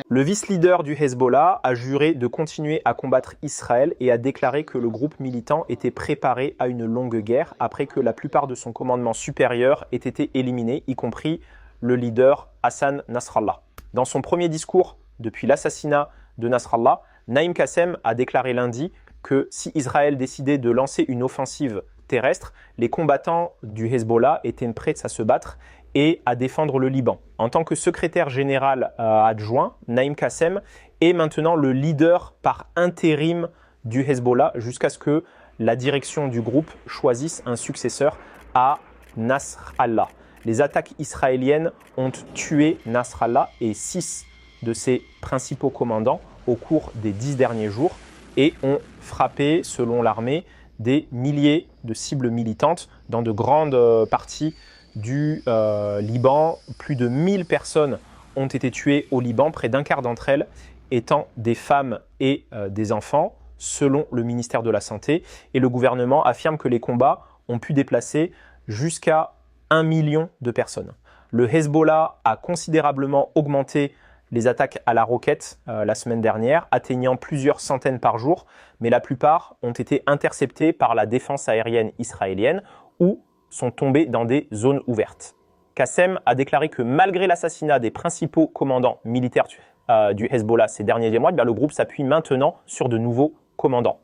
Le vice-leader du Hezbollah a juré de continuer à combattre Israël et a déclaré que le groupe militant était préparé à une longue guerre après que la plupart de son commandement supérieur ait été éliminé, y compris le leader Hassan Nasrallah. Dans son premier discours depuis l'assassinat de Nasrallah, Naïm Qassem a déclaré lundi que si Israël décidait de lancer une offensive terrestre, les combattants du Hezbollah étaient prêts à se battre et à défendre le Liban. En tant que secrétaire général adjoint, Naïm Qassem est maintenant le leader par intérim du Hezbollah jusqu'à ce que la direction du groupe choisisse un successeur à Nasrallah. Les attaques israéliennes ont tué Nasrallah et 6 de ses principaux commandants au cours des 10 derniers jours et ont frappé, selon l'armée, des milliers de cibles militantes dans de grandes parties du Liban. Plus de 1000 personnes ont été tuées au Liban, près d'un quart d'entre elles étant des femmes et des enfants, selon le ministère de la Santé. Et le gouvernement affirme que les combats ont pu déplacer jusqu'à 1 million de personnes. Le Hezbollah a considérablement augmenté les attaques à la roquette la semaine dernière, atteignant plusieurs centaines par jour, mais la plupart ont été interceptées par la défense aérienne israélienne ou sont tombés dans des zones ouvertes. Qassem a déclaré que malgré l'assassinat des principaux commandants militaires du Hezbollah ces derniers mois, le groupe s'appuie maintenant sur de nouveaux commandants.